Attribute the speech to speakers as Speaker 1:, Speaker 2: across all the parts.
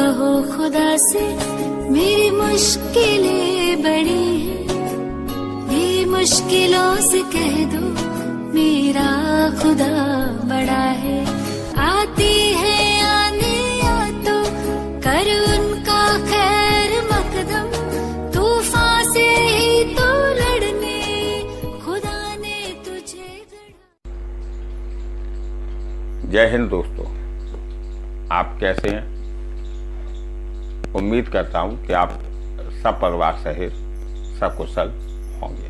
Speaker 1: कहो खुदा से मेरी मुश्किलें बड़ी हैं, ये मुश्किलों से कह दो मेरा खुदा बड़ा है। आती है आने या तो कर उनका खैर मकदम, तूफान से ही तो लड़ने खुदा ने तुझे गढ़ा।
Speaker 2: जय हिंद दोस्तों, आप कैसे हैं? उम्मीद करता हूं कि आप सब परिवार सहित सकुशल होंगे।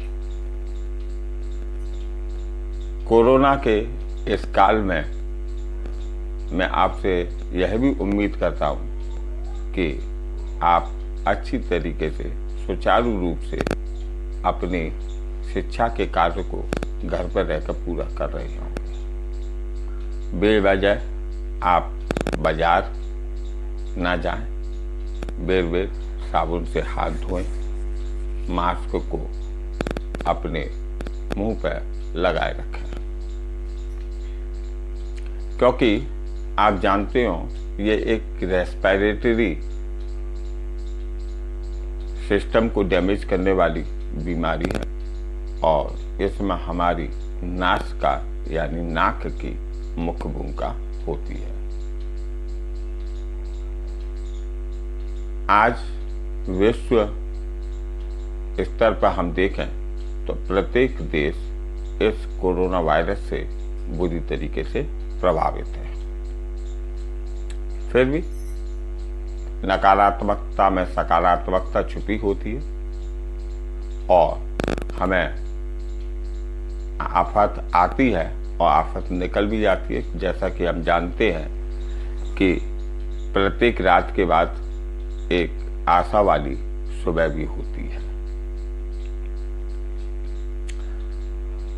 Speaker 2: कोरोना के इस काल में मैं आपसे यह भी उम्मीद करता हूं कि आप अच्छी तरीके से सुचारू रूप से अपनी शिक्षा के कार्य को घर पर रहकर पूरा कर रहे होंगे। बेवजह आप बाजार ना जाएं, बेर साबुन से हाथ धोएं, मास्क को अपने मुंह पर लगाए रखें, क्योंकि आप जानते हो ये एक रेस्पिरेटरी सिस्टम को डैमेज करने वाली बीमारी है और इसमें हमारी नासिका यानी नाक की मुख्य भूमिका होती है। आज विश्व स्तर पर हम देखें तो प्रत्येक देश इस कोरोना वायरस से बुरी तरीके से प्रभावित है। फिर भी नकारात्मकता में सकारात्मकता छुपी होती है और हमें आफत आती है और आफत निकल भी जाती है। जैसा कि हम जानते हैं कि प्रत्येक रात के बाद एक आशा वाली सुबह भी होती है।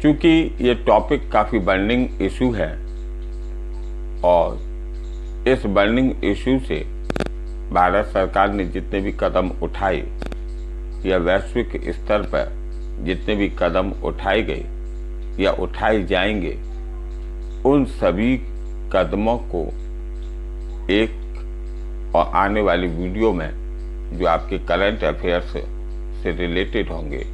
Speaker 2: चूंकि ये टॉपिक काफी बर्निंग इशू है और इस बर्निंग इशू से भारत सरकार ने जितने भी कदम उठाए या वैश्विक स्तर पर जितने भी कदम उठाए गए या उठाए जाएंगे, उन सभी कदमों को एक और आने वाली वीडियो में जो आपके करंट अफेयर्स से रिलेटेड होंगे,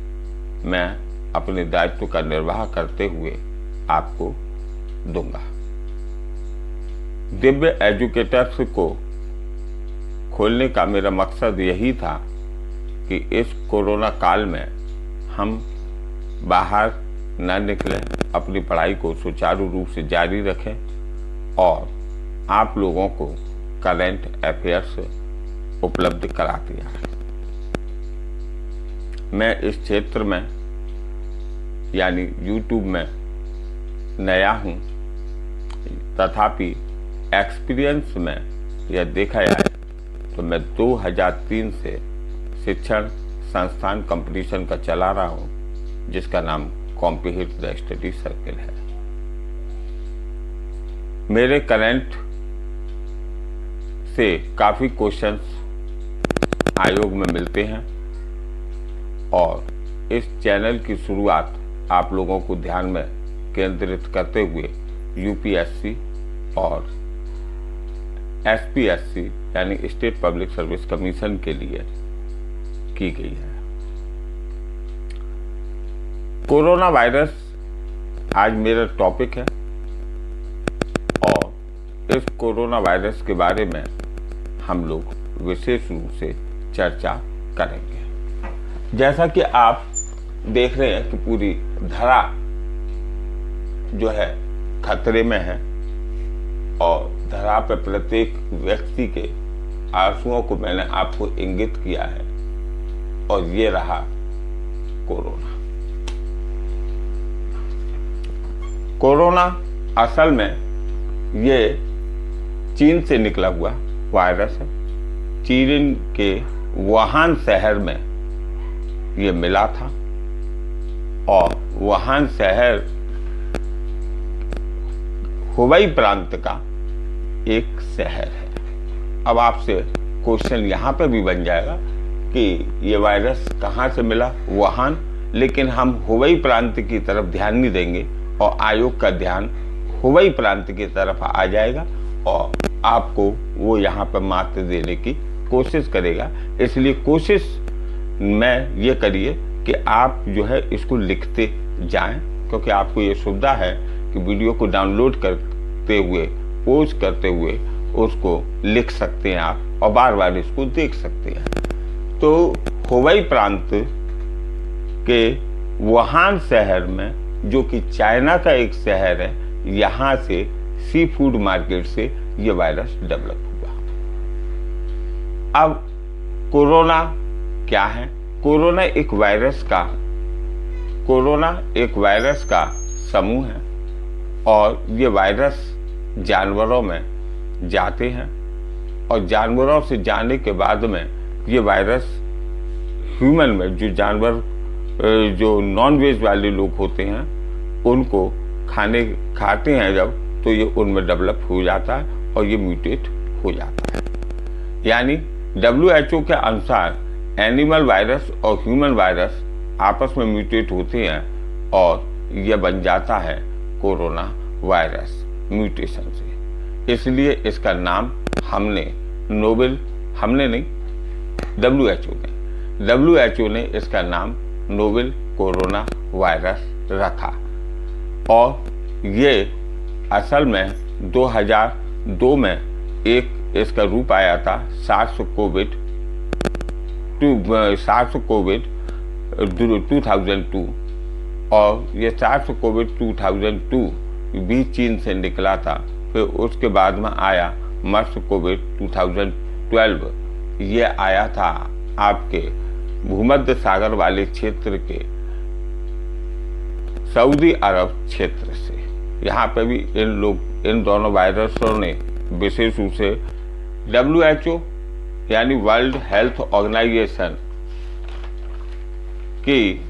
Speaker 2: मैं अपने दायित्व का निर्वाह करते हुए आपको दूंगा। दिव्य एजुकेटर्स को खोलने का मेरा मकसद यही था कि इस कोरोना काल में हम बाहर न निकलें, अपनी पढ़ाई को सुचारू रूप से जारी रखें और आप लोगों को करंट अफेयर्स उपलब्ध करा दिया है। मैं इस क्षेत्र में यानी YouTube में नया हूं, तथापि एक्सपीरियंस में यह देखा जाए तो मैं 2003 से शिक्षण संस्थान कंपटीशन का चला रहा हूं, जिसका नाम कॉम्पिटिट द स्टडी सर्किल है। मेरे करंट से काफी क्वेश्चंस आयोग में मिलते हैं और इस चैनल की शुरुआत आप लोगों को ध्यान में केंद्रित करते हुए यूपीएससी और एसपीएससी यानी स्टेट पब्लिक सर्विस कमीशन के लिए की गई है। कोरोना वायरस आज मेरा टॉपिक है और इस कोरोना वायरस के बारे में हम लोग विशेष रूप से चर्चा करेंगे। जैसा कि आप देख रहे हैं कि पूरी धरा जो है खतरे में है और धरा पर प्रत्येक व्यक्ति के आंसुओं को मैंने आपको इंगित किया है और ये रहा कोरोना। कोरोना असल में ये चीन से निकला हुआ वायरस है। चीन के वुहान शहर में ये मिला था और वुहान शहर हुबई प्रांत का एक शहर है। अब आपसे क्वेश्चन यहाँ पे भी बन जाएगा कि ये वायरस कहाँ से मिला, वुहान, लेकिन हम हुबई प्रांत की तरफ ध्यान नहीं देंगे और आयोग का ध्यान हुबई प्रांत की तरफ आ जाएगा और आपको वो यहाँ पर मात देने की कोशिश करेगा। इसलिए कोशिश में ये करिए कि आप जो है इसको लिखते जाएं, क्योंकि आपको ये सुविधा है कि वीडियो को डाउनलोड करते हुए, पोज करते हुए उसको लिख सकते हैं आप और बार बार इसको देख सकते हैं। तो हुबेई प्रांत के वुहान शहर में, जो कि चाइना का एक शहर है, यहाँ से सी फूड मार्केट से ये वायरस डेवलप हुआ। अब कोरोना क्या है? कोरोना एक वायरस का समूह है और ये वायरस जानवरों में जाते हैं और जानवरों से जाने के बाद में ये वायरस ह्यूमन में, जो जानवर जो नॉन वेज वाले लोग होते हैं उनको खाते हैं जब, तो ये उनमें डेवलप हो जाता है और ये म्यूटेट हो जाता है। यानी WHO के अनुसार एनिमल वायरस और ह्यूमन वायरस आपस में म्यूटेट होते हैं और यह बन जाता है कोरोना वायरस म्यूटेशन से। इसलिए इसका नाम WHO ने इसका नाम नोवेल कोरोना वायरस रखा। और ये असल में 2002 में एक इसका रूप आया था, सार्स कोविड 2002, और ये सार्स कोविड 2002 भी चीन से निकला था। फिर उसके बाद में आया मर्स कोविड 2012, ये आया था आपके भूमध्य सागर वाले क्षेत्र के सऊदी अरब क्षेत्र से। यहाँ पे भी इन दोनों वायरसों ने विशेष रूप से WHO यानी वर्ल्ड हेल्थ ऑर्गेनाइजेशन की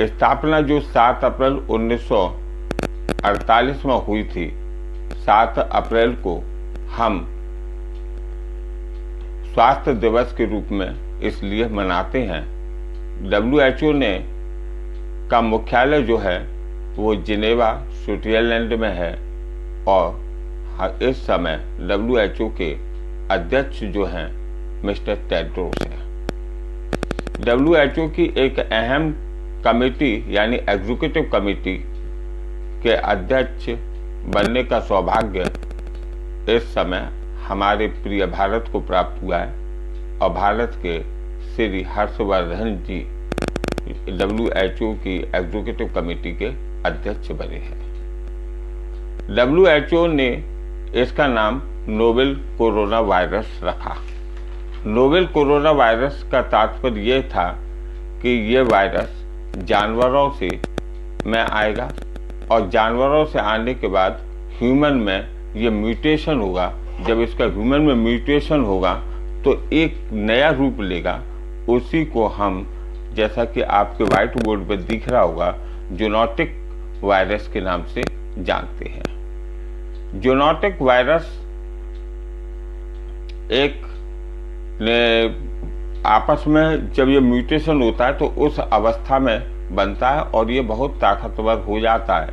Speaker 2: स्थापना जो 7 अप्रैल 1948 में हुई थी, 7 अप्रैल को हम स्वास्थ्य दिवस के रूप में इसलिए मनाते हैं। WHO का मुख्यालय जो है वो जिनेवा स्विट्जरलैंड में है और इस समय WHO के अध्यक्ष जो हैं मिस्टर टेड्रोस हैं। WHO की एक अहम कमेटी यानी एग्जीक्यूटिव कमेटी के अध्यक्ष बनने का सौभाग्य इस समय हमारे प्रिय भारत को प्राप्त हुआ है और भारत के श्री हर्षवर्धन जी WHO की एग्जीक्यूटिव कमेटी के अध्यक्ष बने हैं। WHO ने इसका नाम नोवेल कोरोना वायरस रखा। नोवेल कोरोना वायरस का तात्पर्य यह था कि यह वायरस जानवरों से में आएगा और जानवरों से आने के बाद ह्यूमन में यह म्यूटेशन होगा। जब इसका ह्यूमन में म्यूटेशन होगा तो एक नया रूप लेगा। उसी को हम, जैसा कि आपके व्हाइट बोर्ड पर दिख रहा होगा, जूनोटिक वायरस के नाम से जानते हैं। जूनोटिक वायरस एक आपस में जब ये म्यूटेशन होता है तो उस अवस्था में बनता है और ये बहुत ताकतवर हो जाता है।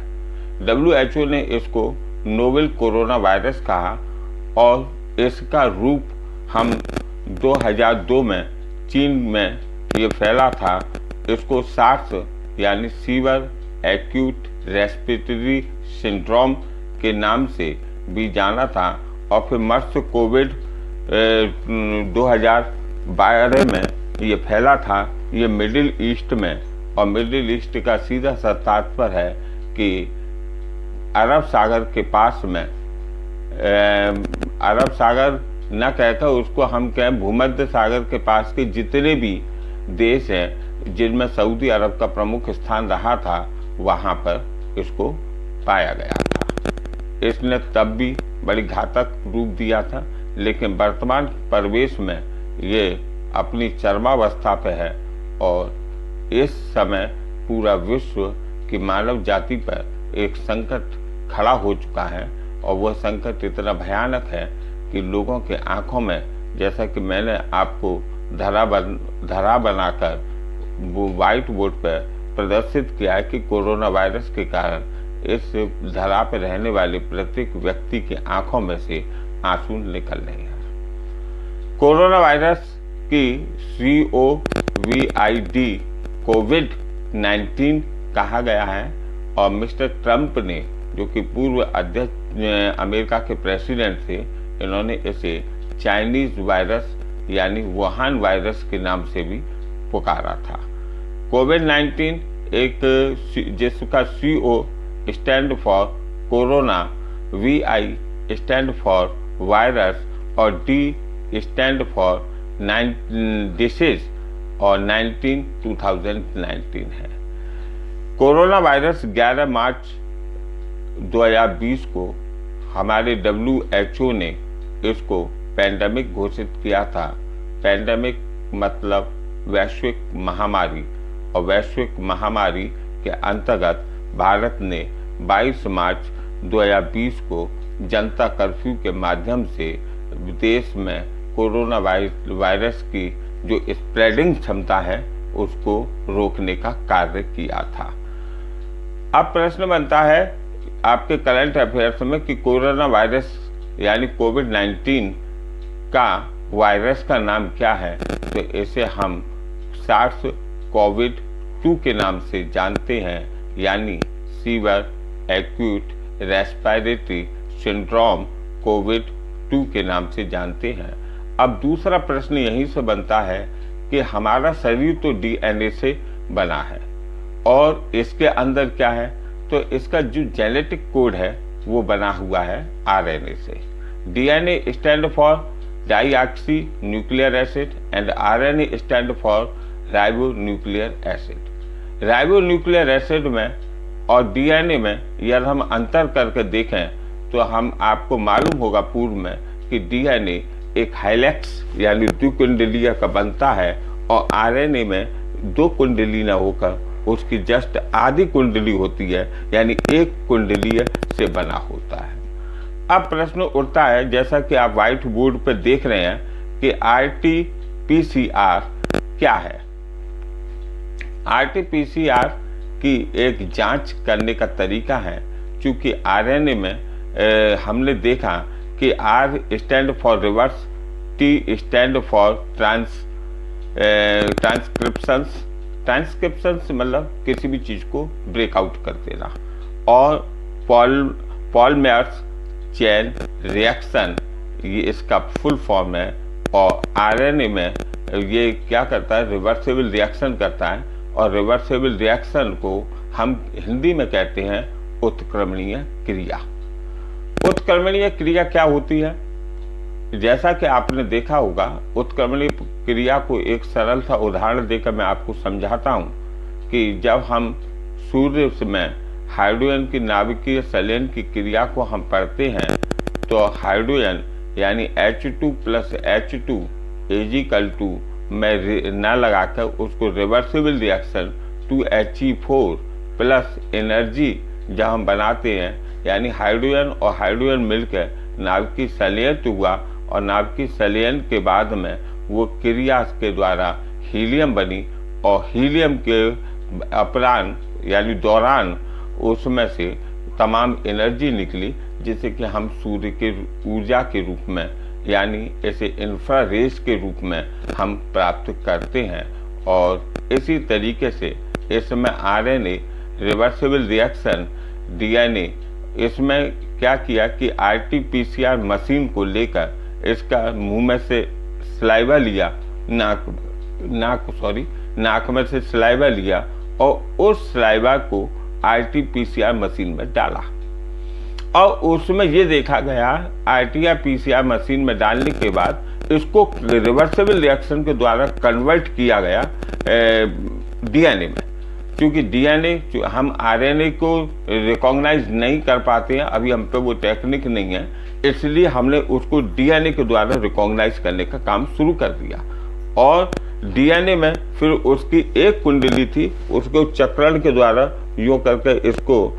Speaker 2: WHO ने इसको नोवेल कोरोना वायरस कहा और इसका रूप हम 2002 में चीन में ये फैला था, इसको सार्स यानी सीवर एक्यूट रेस्पिरेटरी सिंड्रोम के नाम से भी जाना था। और फिर मर्स कोविड 2012 में ये फैला था, ये मिडिल ईस्ट में, और मिडिल ईस्ट का सीधा सा तात्पर्य है कि अरब सागर के पास में, अरब सागर न कहकर उसको हम कहें भूमध्य सागर के पास के जितने भी देश हैं जिनमें सऊदी अरब का प्रमुख स्थान रहा था, वहाँ पर इसको पाया गया था। इसने तब भी बड़ी घातक रूप दिया था, लेकिन वर्तमान परिवेश में ये अपनी चरमावस्था पे है और इस समय पूरा विश्व की मानव जाति पर एक संकट खड़ा हो चुका है। और वह संकट इतना भयानक है कि लोगों के आंखों में, जैसा कि मैंने आपको धरा बनाकर वो व्हाइट बोर्ड पर प्रदर्शित किया है कि कोरोना वायरस के कारण इस धरा पर रहने वाले प्रत्येक व्यक्ति की आंखों में से आंसू निकल रहे हैं। कोरोना वायरस की कोविड-19 कहा गया है और मिस्टर ट्रंप ने, जो कि पूर्व अध्यक्ष अमेरिका के प्रेसिडेंट थे, इन्होंने इसे चाइनीज वायरस यानी वुहान वायरस के नाम से भी पुकारा था। कोविड-19 एक जिसका CO stand for corona, VI stand for virus और D स्टैंड फॉर डिसीज और 2019 है। कोरोना वायरस 11 मार्च 2020 को हमारे WHO ने इसको पैंडेमिक घोषित किया था। पैंडेमिक मतलब वैश्विक महामारी, और वैश्विक महामारी के अंतर्गत भारत ने 22 मार्च 2020 को जनता कर्फ्यू के माध्यम से देश में कोरोना वायरस की जो स्प्रेडिंग क्षमता है उसको रोकने का कार्य किया था। अब प्रश्न बनता है आपके करंट अफेयर्स में कि कोरोना वायरस यानी कोविड-19 का वायरस का नाम क्या है, तो इसे हम SARS-CoV-2 के नाम से जानते हैं, यानी सीवियर एक्यूट रेस्पिरेटरी सिंड्रोम कोविड-2 के नाम से जानते हैं। अब दूसरा प्रश्न यहीं से बनता है कि हमारा शरीर तो DNA से बना है और इसके अंदर क्या है, तो इसका जो जेनेटिक कोड है वो बना हुआ है RNA से। DNA stand for deoxy nuclear acid and RNA stand for ribo nuclear acid. Ribo nuclear acid में और DNA में यदि हम अंतर करके देखें तो हम आपको मालूम होगा पूर्व में कि DNA एक हाइलेक्स यानी 2 कुंडलीय का बनता है और RNA में 2 कुंडली न होकर उसकी जस्ट आधी कुंडली होती है, यानी 1 कुंडलीय से बना होता है। अब प्रश्न उठता है, जैसा कि आप व्हाइट बोर्ड पर देख रहे हैं, कि RT-PCR क्या है। RT-PCR की एक जांच करने का तरीका है, क्योंकि RNA में हमने देखा कि R stand for reverse, T stand for transcriptions मतलब किसी भी चीज को ब्रेकआउट कर देना, और पॉलीमर्स चेन रिएक्शन ये इसका फुल फॉर्म है। और RNA में ये क्या करता है, रिवर्सिबल रिएक्शन करता है, और रिवर्सिबल रिएक्शन को हम हिंदी में कहते हैं उत्क्रमणीय क्रिया। उत्क्रमणीय क्रिया क्या होती है, जैसा कि आपने देखा होगा, उत्क्रमणीय क्रिया को एक सरल सा उदाहरण देकर मैं आपको समझाता हूं कि जब हम सूर्य में हाइड्रोजन की नाभिकीय संलयन की क्रिया को हम पढ़ते हैं, तो हाइड्रोजन यानी H2 + H2 = में न लगाकर उसको reversible reaction 2He4 plus energy जब हम बनाते हैं, यानी हाइड्रोजन और हाइड्रोजन मिलकर नाभिकीय संलयन हुआ, और नाभिकीय संलयन के बाद में वो क्रिया के द्वारा हीलियम बनी, और हीलियम के अपरान यानी दौरान उसमें से तमाम एनर्जी निकली, जिसे कि हम सूर्य के ऊर्जा के रूप में यानी इसे इंफ्रारेज के रूप में हम प्राप्त करते हैं। और इसी तरीके से इसमें RNA रिवर्सिबल रिएक्शन DNA, इसमें क्या किया कि RT-PCR मशीन को लेकर इसका मुंह में से सलाइवा लिया, नाक में से सलाइवा लिया, और उस सलाइवा को RT-PCR मशीन में डाला, और उसमें ये देखा गया RT-PCR मशीन में डालने के बाद इसको रिवर्सिबल रिएक्शन के द्वारा कन्वर्ट किया गया DNA में। क्योंकि DNA हम RNA को रिकॉग्नाइज नहीं कर पाते हैं, अभी हम पे वो टेक्निक नहीं है, इसलिए हमने उसको DNA के द्वारा रिकॉग्नाइज करने का काम शुरू कर दिया। और DNA में फिर उसकी एक कुंडली थी, उसको चक्रण के द्वारा यूं करके इसको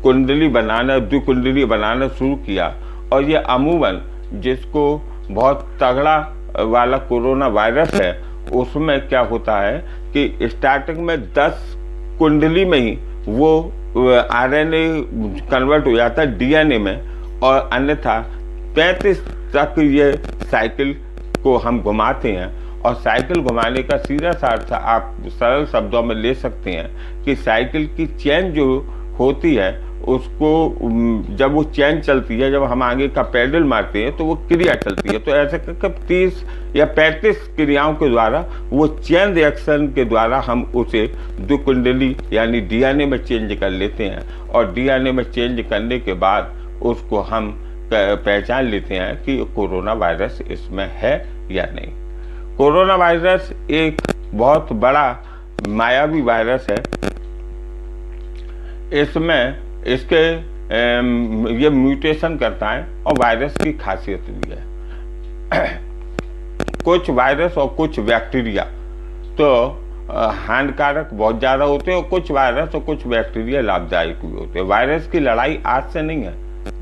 Speaker 2: कुंडली बनाना, 2 कुंडली बनाना शुरू किया। और ये अमूमन जिसको बहुत तगड़ा वाला कोरोना वायरस है, उसमें क्या होता है कि स्टार्टिंग में 10 कुंडली में ही वो आरएनए कन्वर्ट हो जाता है डीएनए में, और अन्यथा 35 तक ये साइकिल को हम घुमाते हैं। और साइकिल घुमाने का सीधा सा अर्थ आप सरल शब्दों में ले सकते हैं कि साइकिल की चेन जो होती है उसको, जब वो चेन चलती है, जब हम आगे का पैडल मारते हैं तो वो क्रिया चलती है। तो ऐसे करके 30 या 35 क्रियाओं के द्वारा, वो चेन रिएक्शन के द्वारा हम उसे 2 कुंडली यानी डीएनए में चेंज कर लेते हैं। और डीएनए में चेंज करने के बाद उसको हम पहचान लेते हैं कि कोरोना वायरस इसमें है या नहीं। कोरोना वायरस एक बहुत बड़ा मायावी वायरस है। इसमें इसके ये म्यूटेशन करता है, और वायरस की खासियत भी है कुछ वायरस और कुछ बैक्टीरिया तो हानिकारक बहुत ज़्यादा होते हैं, और कुछ वायरस और कुछ बैक्टीरिया लाभदायक भी होते हैं। वायरस की लड़ाई आज से नहीं है,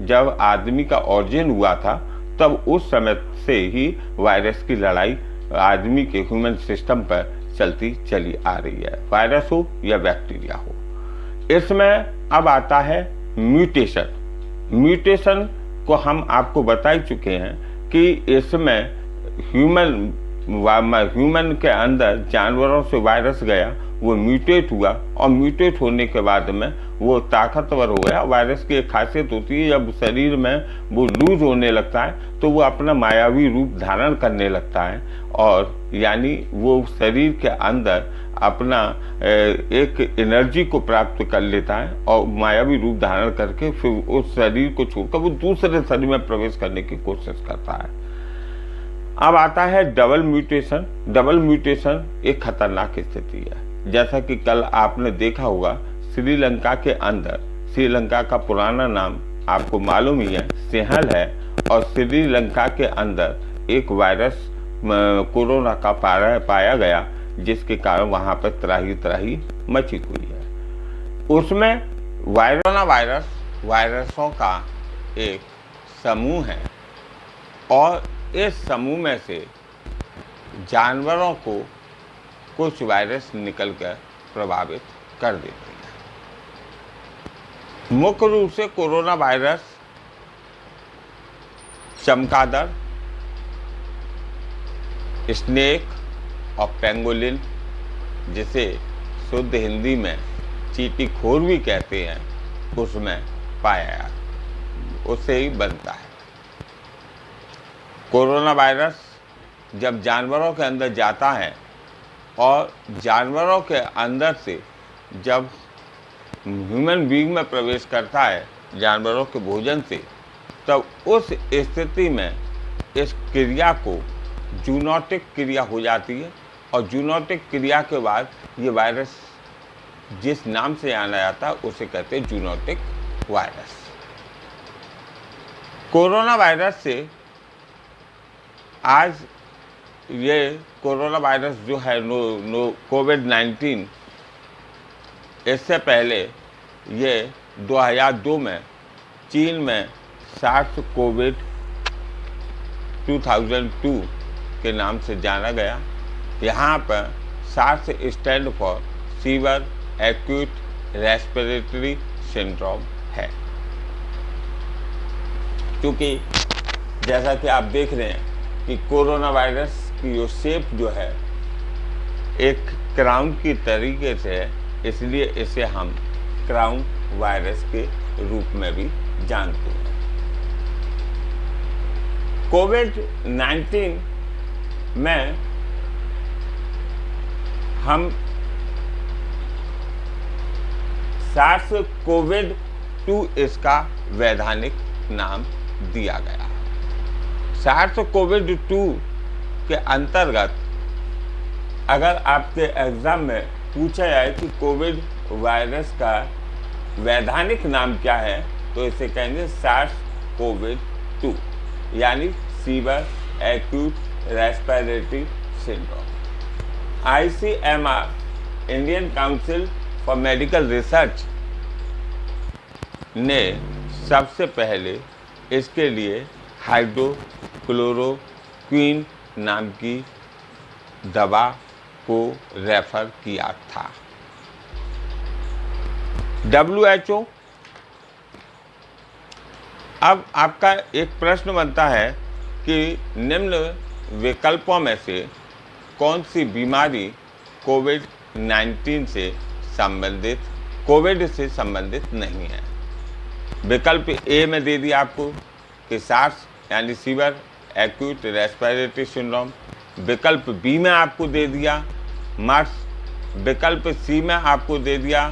Speaker 2: जब आदमी का ऑरिजिन हुआ था तब उस समय से ही वायरस की लड़ाई आदमी के ह्यूमन सिस्टम पर चलती चली आ रही है, वायरस हो या बैक्टीरिया हो। इसमें अब आता है म्यूटेशन। म्यूटेशन को हम आपको बता ही चुके हैं कि इसमें ह्यूमन के अंदर जानवरों से वायरस गया, वो म्यूटेट हुआ, और म्यूटेट होने के बाद में वो ताकतवर हो गया। वायरस की एक खासियत होती है, जब शरीर में वो लूज होने लगता है तो वो अपना मायावी रूप धारण करने लगता है, और यानी वो शरीर के अंदर अपना एक एनर्जी को प्राप्त कर लेता है, और मायावी रूप धारण करके फिर उस शरीर को छोड़कर वो दूसरे शरीर में प्रवेश करने की कोशिश करता है। अब आता है डबल म्यूटेशन। डबल म्यूटेशन एक खतरनाक स्थिति है। जैसा कि कल आपने देखा होगा, श्रीलंका के अंदर, श्रीलंका का पुराना नाम आपको मालूम ही है, सिंहल है, और श्रीलंका के अंदर एक वायरस कोरोना का पाया गया, जिसके कारण वहां पर त्राही मची हुई है। उसमें कोरोना वायरस वायरसों का एक समूह है, और इस समूह में से जानवरों को कुछ वायरस निकलकर प्रभावित कर देते हैं। मुख्य रूप से कोरोना वायरस चमगादड़, स्नेक और पेंगोलिन, जिसे शुद्ध हिंदी में चींटीखोर भी कहते हैं, उसमें पाया, उससे ही बनता है। कोरोना वायरस जब जानवरों के अंदर जाता है, और जानवरों के अंदर से जब ह्यूमन बीइंग में प्रवेश करता है जानवरों के भोजन से, तब उस स्थिति में इस क्रिया को जूनोटिक क्रिया हो जाती है, और जूनोटिक क्रिया के बाद ये वायरस जिस नाम से जाना जाता है उसे कहते हैं जूनोटिक वायरस। कोरोना वायरस से आज ये कोरोना वायरस जो है कोविड-19, इससे पहले ये 2002 में चीन में सार्स कोविड 2002 के नाम से जाना गया। यहाँ पर SARS stand for severe acute respiratory syndrome है। क्योंकि जैसा कि आप देख रहे हैं कि कोरोना वायरस की जो शेप जो है एक क्राउन की तरीके से है, इसलिए इसे हम क्राउन वायरस के रूप में भी जानते हैं। कोविड-19 में हम सार्स कोविड 2 इसका वैधानिक नाम दिया गया। सार्स कोविड 2 के अंतर्गत अगर आपके एग्जाम में पूछा जाए कि कोविड वायरस का वैधानिक नाम क्या है, तो इसे कहेंगे सार्स कोविड 2 यानी severe acute respiratory syndrome. ICMR Indian council for medical research ने सबसे पहले इसके लिए हाइड्रोक्लोरोक्विन नाम की दवा को रेफर किया था। WHO। अब आपका एक प्रश्न बनता है कि निम्न विकल्पों में से कौन सी बीमारी कोविड-19 से संबंधित नहीं है। विकल्प ए में दे दिया आपको कि सार्स यानी सीवर एक्यूट रेस्पिरेटरी सिंड्रोम। विकल्प बी में आपको दे दिया मर्स। विकल्प सी में आपको दे दिया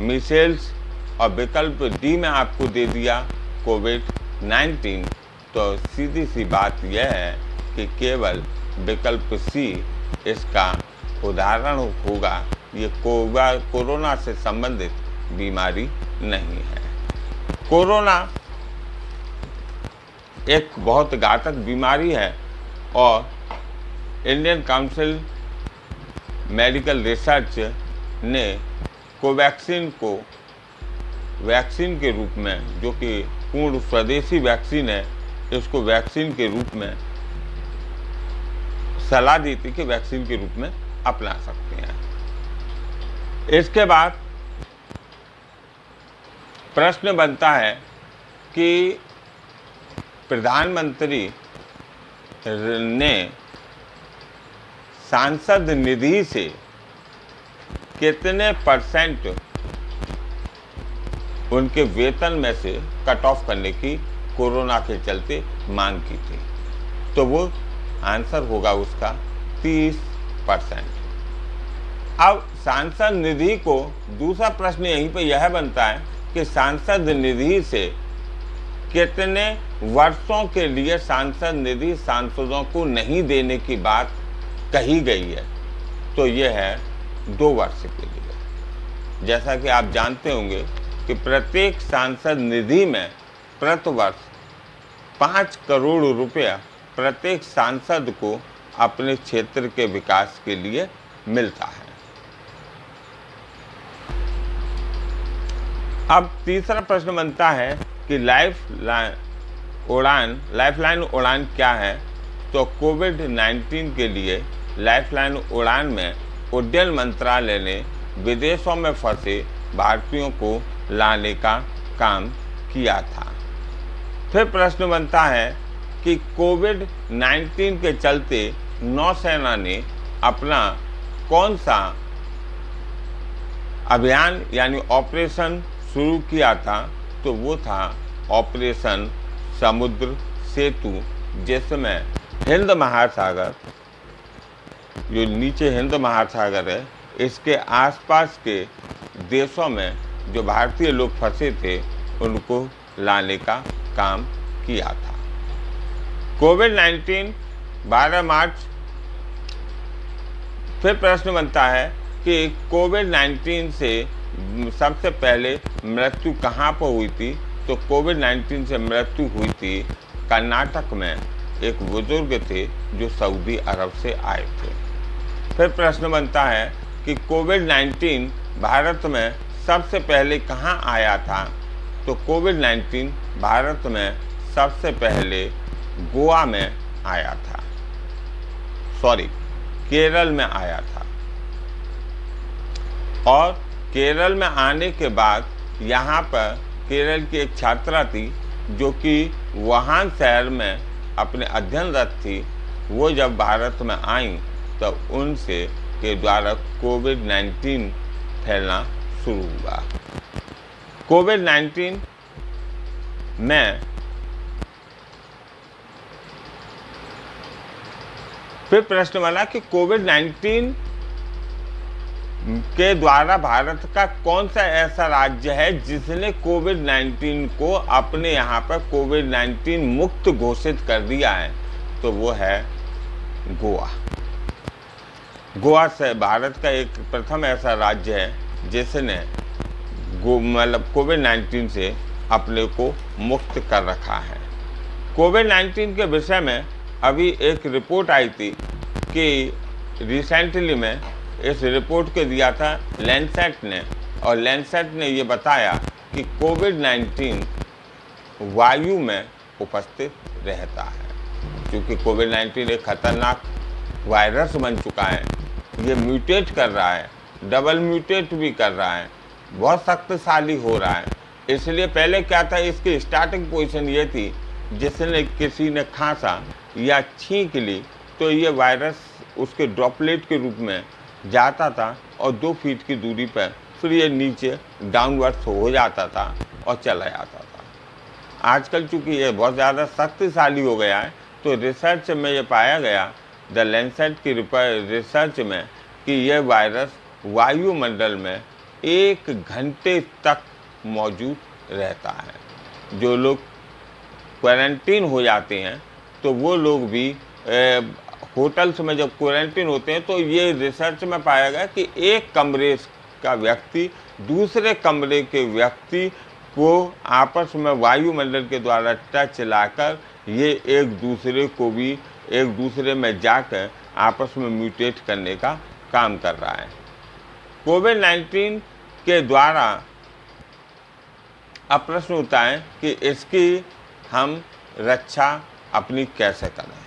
Speaker 2: मीसेल्स और विकल्प डी में आपको दे दिया कोविड-19। तो सीधी सी बात यह है कि केवल विकल्प सी इसका उदाहरण होगा। ये कोरोना से संबंधित बीमारी नहीं है। कोरोना एक बहुत घातक बीमारी है और इंडियन काउंसिल मेडिकल रिसर्च ने कोवैक्सीन को वैक्सीन के रूप में, जो कि पूर्ण स्वदेशी वैक्सीन है, इसको वैक्सीन के रूप में सलाह दी थी कि वैक्सीन के रूप में अपना सकते हैं। इसके बाद प्रश्न बनता है कि प्रधानमंत्री ने सांसद निधि से कितने % उनके वेतन में से कट ऑफ करने की कोरोना के चलते मांग की थी। तो वो आंसर होगा उसका 30%। अब सांसद निधि को दूसरा प्रश्न यहीं पे यह बनता है कि सांसद निधि से कितने वर्षों के लिए सांसद निधि सांसदों को नहीं देने की बात कही गई है। तो यह है 2 वर्ष के लिए। जैसा कि आप जानते होंगे कि प्रत्येक सांसद निधि में प्रतिवर्ष 5 करोड़ रुपया प्रत्येक सांसद को अपने क्षेत्र के विकास के लिए मिलता है। अब तीसरा प्रश्न बनता है कि लाइफलाइन उड़ान क्या है। तो कोविड-19 के लिए लाइफलाइन उड़ान में उड्डयन मंत्रालय ने विदेशों में फंसे भारतीयों को लाने का काम किया था। फिर प्रश्न बनता है कि कोविड-19 के चलते नौसेना ने अपना कौन सा अभियान यानी ऑपरेशन शुरू किया था। तो वो था ऑपरेशन समुद्र सेतु, जिसमें हिंद महासागर, जो नीचे हिंद महासागर है, इसके आसपास के देशों में जो भारतीय लोग फंसे थे उनको लाने का काम किया था। कोविड-19 12 मार्च। फिर प्रश्न बनता है कि कोविड-19 से सबसे पहले मृत्यु कहाँ पर हुई थी। तो कोविड-19 से मृत्यु हुई थी कर्नाटक में। एक बुजुर्ग थे जो सऊदी अरब से आए थे। फिर प्रश्न बनता है कि कोविड-19 भारत में सबसे पहले कहाँ आया था। तो कोविड-19 भारत में सबसे पहले गोवा में आया था, केरल में आया था। और केरल में आने के बाद यहाँ पर केरल की एक छात्रा थी जो कि वुहान शहर में अपने अध्ययनरत थी। वो जब भारत में आई तब उनसे के द्वारा कोविड-19 फैलना शुरू हुआ। कोविड-19 में फिर प्रश्न बना कि कोविड-19 के द्वारा भारत का कौन सा ऐसा राज्य है जिसने कोविड-19 को अपने यहाँ पर कोविड-19 मुक्त घोषित कर दिया है। तो वो है गोवा। गोवा से भारत का एक प्रथम ऐसा राज्य है जिसने कोविड-19 से अपने को मुक्त कर रखा है। कोविड-19 के विषय में अभी एक रिपोर्ट आई थी कि रिसेंटली में इस रिपोर्ट को दिया था लैंसेट ने, और लैंसेट ने ये बताया कि कोविड-19 वायु में उपस्थित रहता है। क्योंकि कोविड-19 एक खतरनाक वायरस बन चुका है। ये म्यूटेट कर रहा है, डबल म्यूटेट भी कर रहा है। बहुत शक्तिशाली हो रहा है। इसलिए पहले क्या था, इसकी स्टार्टिंग पोजीशन ये थी, जिसने किसी ने खांसा या छींक ली तो ये वायरस उसके ड्रॉपलेट के रूप में जाता था और 2 फीट की दूरी पर फिर ये नीचे डाउनवर्ड्स हो जाता था और चला जाता था। आजकल चूँकि ये बहुत ज़्यादा शक्तिशाली हो गया है, तो रिसर्च में ये पाया गया, द लैंसेट की रिसर्च में, कि यह वायरस वायुमंडल में 1 घंटे तक मौजूद रहता है। जो लोग क्वारंटीन हो जाते हैं तो वो लोग भी होटल्स में जब क्वारंटीन होते हैं, तो ये रिसर्च में पाया गया कि एक कमरे का व्यक्ति दूसरे कमरे के व्यक्ति को आपस में वायुमंडल के द्वारा टच लाकर ये एक दूसरे को भी एक दूसरे में जाकर आपस में म्यूटेट करने का काम कर रहा है। कोविड-19 के द्वारा अब प्रश्न उठता है कि इसकी हम रक्षा अपनी कैसे करें।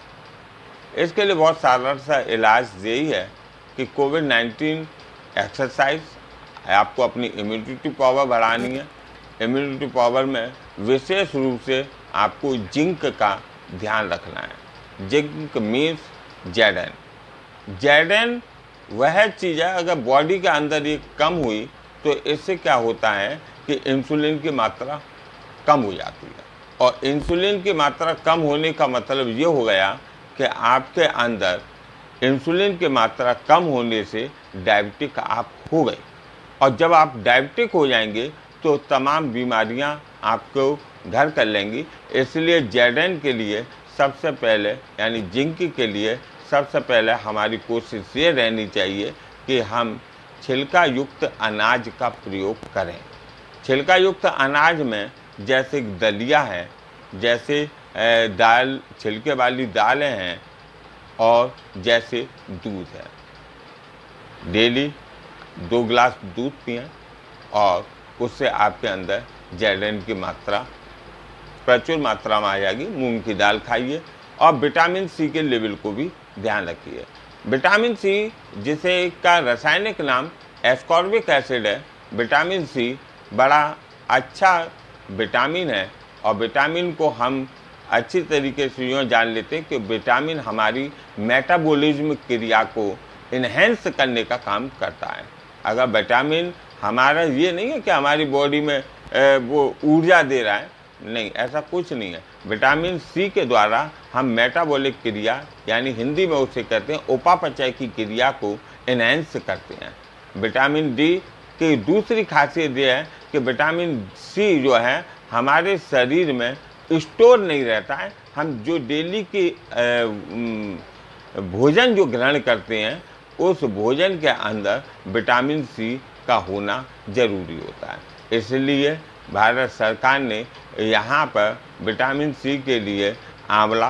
Speaker 2: इसके लिए बहुत साधारण सा इलाज यही है कि कोविड-19 एक्सरसाइज, आपको अपनी इम्यूनिटी पावर बढ़ानी है। इम्यूनिटी पावर में विशेष रूप से आपको जिंक का ध्यान रखना है। जिंक मीन्स जेडन वह चीज़ है, अगर बॉडी के अंदर ये कम हुई तो इससे क्या होता है कि इंसुलिन की मात्रा कम हो जाती है, और इंसुलिन की मात्रा कम होने का मतलब ये हो गया कि आपके अंदर इंसुलिन की मात्रा कम होने से डायबिटिक आप हो गए, और जब आप डायबिटिक हो जाएंगे तो तमाम बीमारियां आपको घर कर लेंगी। इसलिए जेडन के लिए सबसे पहले, यानी जिंक के लिए सबसे पहले हमारी कोशिश ये रहनी चाहिए कि हम छिलका युक्त अनाज का प्रयोग करें। छिलका युक्त अनाज में जैसे दलिया है, जैसे दाल, छिलके वाली दालें हैं, और जैसे दूध है। डेली 2 गिलास दूध पिएं और उससे आपके अंदर जेडन की मात्रा प्रचुर मात्रा में आ जाएगी। मूंग की दाल खाइए और विटामिन सी के लेवल को भी ध्यान रखिए। विटामिन सी, जिसे का रासायनिक नाम एस्कॉर्बिक एसिड है, विटामिन सी बड़ा अच्छा विटामिन है, और विटामिन को हम अच्छी तरीके से यूँ जान लेते हैं कि विटामिन हमारी मेटाबॉलिज्म क्रिया को इन्हेंस करने का काम करता है। अगर विटामिन हमारा ये नहीं है कि हमारी बॉडी में वो ऊर्जा दे रहा है, नहीं, ऐसा कुछ नहीं है। विटामिन सी के द्वारा हम मेटाबॉलिक क्रिया, यानी हिंदी में उसे कहते हैं उपापचय की क्रिया को इन्हेंस करते हैं। विटामिन डी की दूसरी खासियत यह है कि विटामिन सी जो है हमारे शरीर में स्टोर नहीं रहता है। हम जो डेली की भोजन जो ग्रहण करते हैं, उस भोजन के अंदर विटामिन सी का होना जरूरी होता है। इसलिए भारत सरकार ने यहाँ पर विटामिन सी के लिए आंवला,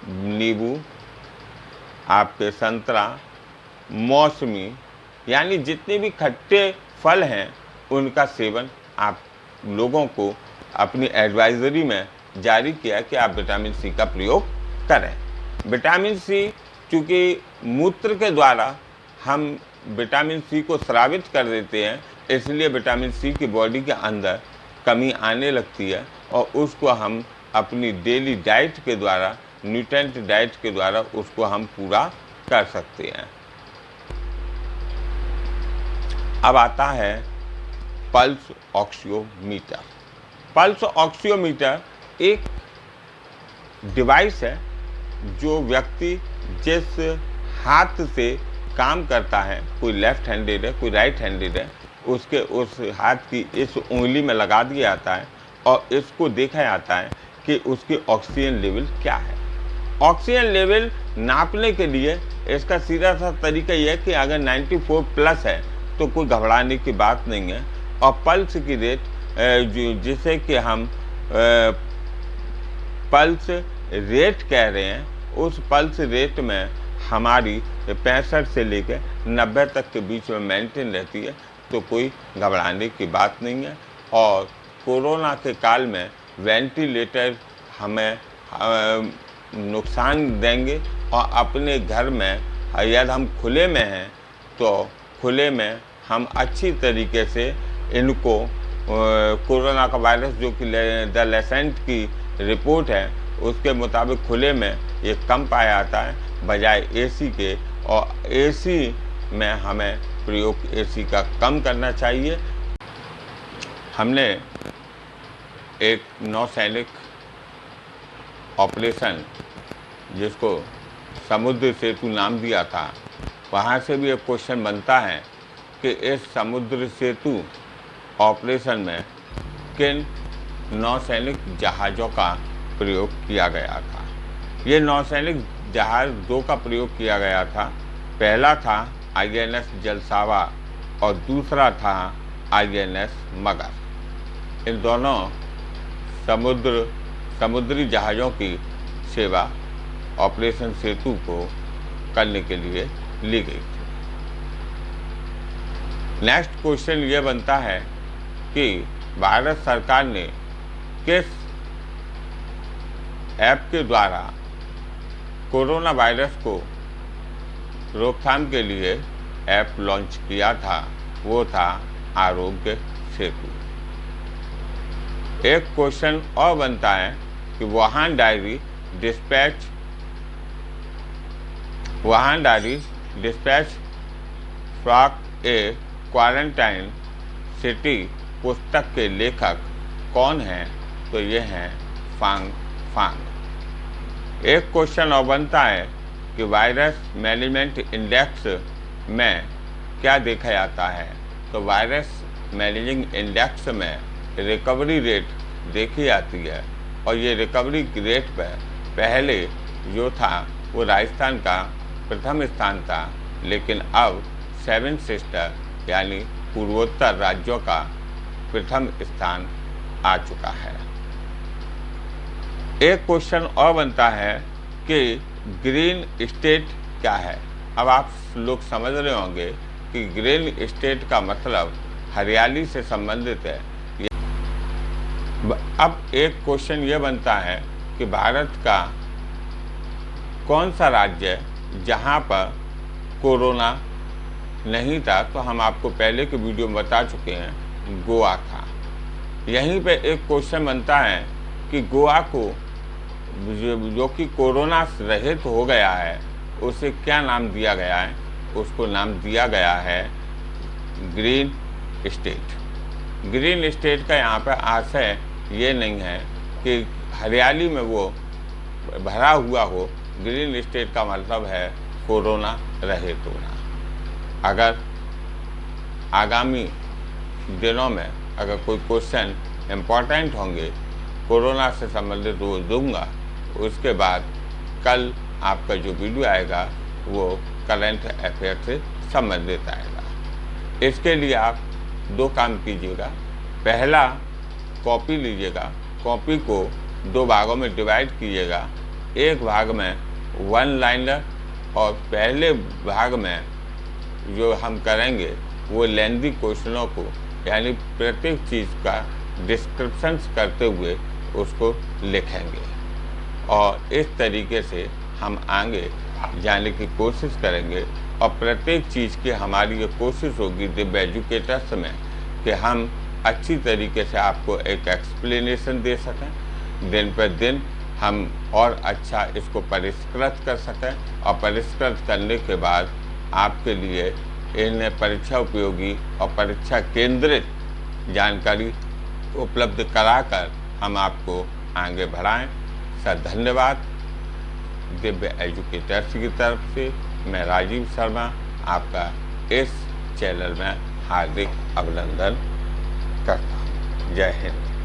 Speaker 2: नींबू, आपके संतरा, मौसमी, यानी जितने भी खट्टे फल हैं उनका सेवन आप लोगों को अपनी एडवाइजरी में जारी किया कि आप विटामिन सी का प्रयोग करें। विटामिन सी चूँकि मूत्र के द्वारा हम विटामिन सी को स्रावित कर देते हैं, इसलिए विटामिन सी की बॉडी के अंदर कमी आने लगती है, और उसको हम अपनी डेली डाइट के द्वारा, न्यूट्रेंट डाइट के द्वारा उसको हम पूरा कर सकते हैं। अब आता है पल्स ऑक्सीमीटर। पल्स ऑक्सीमीटर एक डिवाइस है जो व्यक्ति जिस हाथ से काम करता है, कोई लेफ्ट हैंडेड है, कोई राइट हैंडेड है, उसके उस हाथ की इस उंगली में लगा दिया जाता है और इसको देखा जाता है कि उसकी ऑक्सीजन लेवल क्या है। ऑक्सीजन लेवल नापने के लिए इसका सीधा सा तरीका यह है कि अगर 94 प्लस है तो कोई घबराने की बात नहीं है, और पल्स की रेट जिसे कि हम पल्स रेट कह रहे हैं, उस पल्स रेट में हमारी 65 से लेकर 90 तक के बीच में मेंटेन रहती है, तो कोई घबराने की बात नहीं है। और कोरोना के काल में वेंटिलेटर हमें नुकसान देंगे, और अपने घर में यदि हम खुले में हैं तो खुले में हम अच्छी तरीके से इनको कोरोना का वायरस जो कि द लेसेंट की रिपोर्ट है उसके मुताबिक खुले में ये कम पाया जाता है बजाय एसी के, और एसी में हमें प्रयोग एसी का कम करना चाहिए। हमने एक नौसैनिक ऑपरेशन जिसको समुद्र सेतु नाम दिया था, वहाँ से भी एक क्वेश्चन बनता है कि इस समुद्र सेतु ऑपरेशन में किन नौसैनिक जहाज़ों का प्रयोग किया गया था। ये नौसैनिक जहाज़ दो का प्रयोग किया गया था। पहला था INS जलसावा और दूसरा था INS मगर। इन दोनों समुद्री जहाज़ों की सेवा ऑपरेशन सेतु को करने के लिए ली गई थी। नेक्स्ट क्वेश्चन ये बनता है कि भारत सरकार ने किस ऐप के द्वारा कोरोना वायरस को रोकथाम के लिए ऐप लॉन्च किया था। वो था आरोग्य सेतु। एक क्वेश्चन और बनता है कि Wuhan diary dispatch from A quarantine city पुस्तक के लेखक कौन हैं? तो ये हैं फांग। एक क्वेश्चन और बनता है कि वायरस मैनेजमेंट इंडेक्स में क्या देखा जाता है? तो वायरस मैनेजिंग इंडेक्स में रिकवरी रेट देखी जाती है, और ये रिकवरी रेट पर पहले जो था वो राजस्थान का प्रथम स्थान था, लेकिन अब 7 सिस्टर यानी पूर्वोत्तर राज्यों का प्रथम स्थान आ चुका है। एक क्वेश्चन और बनता है कि ग्रीन स्टेट क्या है? अब आप लोग समझ रहे होंगे कि ग्रीन स्टेट का मतलब हरियाली से संबंधित है। अब एक क्वेश्चन ये बनता है कि भारत का कौन सा राज्य है जहाँ पर कोरोना नहीं था? तो हम आपको पहले के वीडियो में बता चुके हैं, गोवा था। यहीं पे एक क्वेश्चन बनता है कि गोवा को जो कि कोरोना रहित हो गया है उसे क्या नाम दिया गया है? उसको नाम दिया गया है ग्रीन स्टेट। ग्रीन स्टेट का यहाँ पे आशय ये नहीं है कि हरियाली में वो भरा हुआ हो। ग्रीन स्टेट का मतलब है कोरोना रहित होना। अगर आगामी दिनों में अगर कोई क्वेश्चन इम्पोर्टेंट होंगे कोरोना से संबंधित वो दूंगा। उसके बाद कल आपका जो वीडियो आएगा वो करंट अफेयर से संबंधित आएगा। इसके लिए आप दो काम कीजिएगा। पहला, कॉपी लीजिएगा, कॉपी को 2 भागों में डिवाइड कीजिएगा। एक भाग में 1 लाइनर और पहले भाग में जो हम करेंगे वो लेंदी क्वेश्चनों को यानी प्रत्येक चीज़ का डिस्क्रिप्शंस करते हुए उसको लिखेंगे, और इस तरीके से हम आगे जाने की कोशिश करेंगे। और प्रत्येक चीज़ की हमारी ये कोशिश होगी दिव्य एजुकेटर्स में कि हम अच्छी तरीके से आपको एक एक्सप्लेनेशन दे सकें। दिन पर दिन हम और अच्छा इसको परिष्कृत कर सकें, और परिष्कृत करने के बाद आपके लिए इन्हें परीक्षा उपयोगी और परीक्षा केंद्रित जानकारी उपलब्ध कराकर हम आपको आगे बढ़ाएं। सर धन्यवाद। दिव्य एजुकेटर्स की तरफ से मैं राजीव शर्मा आपका इस चैनल में हार्दिक अभिनंदन करता हूँ। जय हिंद।